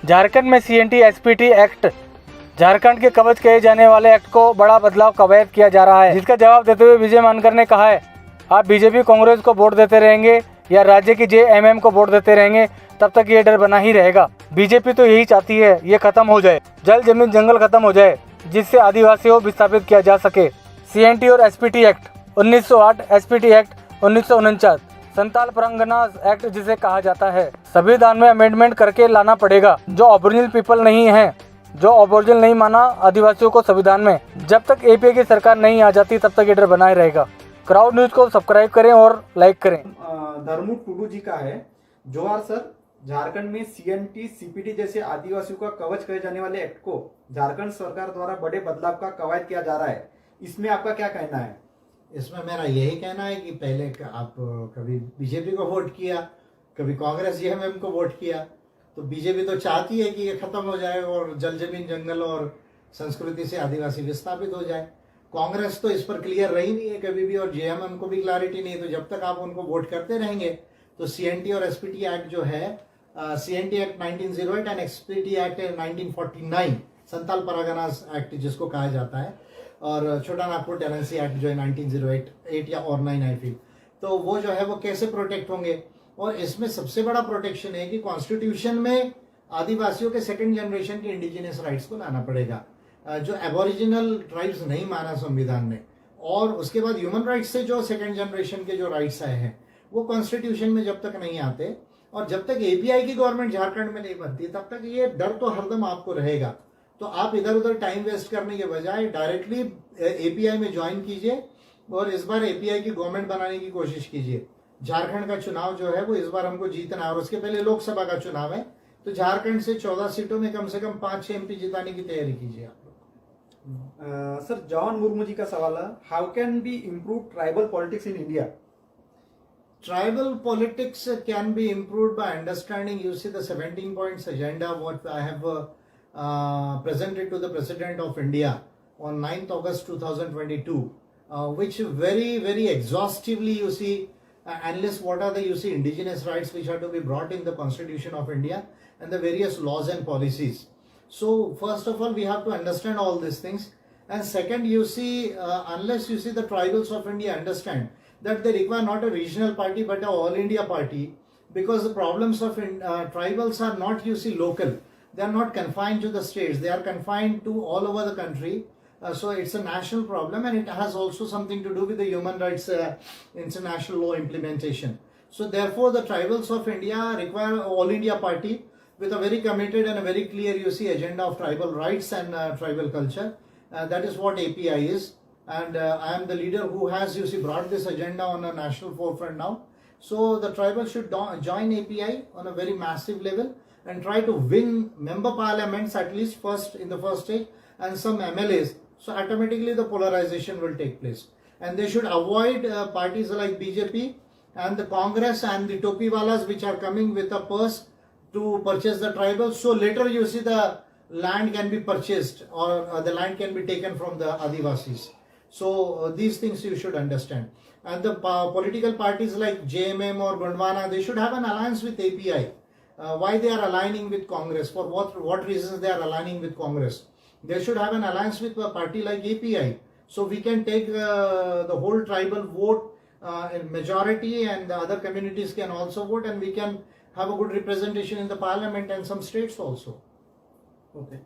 झारखंड में CNT SPT act, Jharkhand के कवच कहे जाने वाले एक्ट को बड़ा बदलाव कवायद किया जा रहा है, जिसका जवाब देते हुए विजय मानकर ने कहा है, आप बीजेपी कांग्रेस को वोट देते रहेंगे या राज्य की जेएमएम को वोट देते रहेंगे, तब तक ये डर बना ही रहेगा। बीजेपी तो यही चाहती है ये खत्म हो जाए, जल जमीन जंगल खत्म हो जाए, जिससे आदिवासियों को विस्थापित किया जा सके। सीएनटी और SPT act 1908, SPT act 1949, Santal Pargana act जिसे कहा जाता है, संविधान में अमेंडमेंट करके लाना पड़ेगा। जो ओरिजिनल पीपल नहीं है, जो ओरिजिनल नहीं माना आदिवासियों को संविधान में, जब तक एपीआई की सरकार नहीं आ जाती तब तक ये डर बना ही रहेगा। क्राउड न्यूज को सब्सक्राइब करें और लाइक करें। धर्मु टुडू जी का है। जोहार सर, झारखंड में सीएनटी सीपीटी जैसे आदिवासियों का कवच कहे जाने वाले एक्ट को झारखंड सरकार द्वारा बड़े बदलाव का कवायद किया जा रहा है, इसमें आपका क्या कहना है? इसमें मेरा यही कहना है कि पहले आप कभी बीजेपी को वोट किया, कभी कांग्रेस जेएमएम को वोट किया, तो बीजेपी तो चाहती है कि ये खत्म हो जाए और जल जमीन जंगल और संस्कृति से आदिवासी विस्थापित हो जाए। कांग्रेस तो इस पर क्लियर रही नहीं है कभी भी, और जेएमएम को भी क्लैरिटी नहीं है। तो जब तक आप उनको वोट करते रहेंगे तो सीएनटी और एसपीटी एक्ट जो है, CNT act 1908 and SPT act 1949, Santal Pargana act जिसको कहा जाता है, और छोटा नागपुर टेनेंसी एक्ट जो है 1908 या और 9 आई फील, तो वो जो है वो कैसे प्रोटेक्ट होंगे। और इसमें सबसे बड़ा प्रोटेक्शन है कि कॉन्स्टिट्यूशन में आदिवासियों के सेकंड जनरेशन के इंडिजिनियस राइट्स को लाना पड़ेगा, जो एबोरिजिनल ट्राइब्स नहीं माना संविधान ने। और उसके बाद ह्यूमन राइट्स से जो सेकंड जनरेशन के जो राइट्स आए हैं वो कॉन्स्टिट्यूशन में जब तक नहीं आते और जब तक एपीआई की गवर्नमेंट झारखंड में नहीं बनती तब तक ये डर तो हरदम आपको रहेगा। तो आप इधर उधर टाइम वेस्ट करने के बजाय डायरेक्टली एपीआई में ज्वाइन कीजिए और इस बार एपीआई की गवर्नमेंट बनाने की कोशिश कीजिए। झारखंड का चुनाव जो है वो इस बार हमको जीतना है और उसके पहले लोकसभा का चुनाव है, तो झारखंड से 14 सीटों में कम से कम 5-6 एमपी जिताने की तैयारी कीजिए आप लोग। सर, जॉन मुर्मू जी का सवाल है, how can be improve tribal politics in India? Tribal politics can be improved by understanding, you see, the 17 points agenda what I have presented to the President of India on 9th August 2022, which very exhaustively, you see, analyze what are the, you see, indigenous rights which are to be brought in the Constitution of India and the various laws and policies. So first of all, we have to understand all these things, and second, you see, unless you see the tribals of India understand that they require not a regional party but a all India party, because the problems of tribals are not, you see, local. They are not confined to the states, they are confined to all over the country. So it's a national problem, and it has also something to do with the human rights international law implementation. So therefore the tribals of India require an all India party with a very committed and a very clear, you see, agenda of tribal rights and tribal culture. That is what API is. And I am the leader who has, you see, brought this agenda on a national forefront now. So the tribals should join API on a very massive level and try to win member parliaments at least first in the first stage and some MLAs. So automatically the polarization will take place. And they should avoid parties like BJP and the Congress and the Topiwalas which are coming with a purse to purchase the tribals. So later you see the land can be purchased or the land can be taken from the Adivasis. So these things you should understand. And the political parties like JMM or Gondwana, they should have an alliance with API. Why they are aligning with Congress? For what reasons they are aligning with Congress? They should have an alliance with a party like API. So we can take the whole tribal vote in majority, and the other communities can also vote, and we can have a good representation in the parliament and some states also. Okay.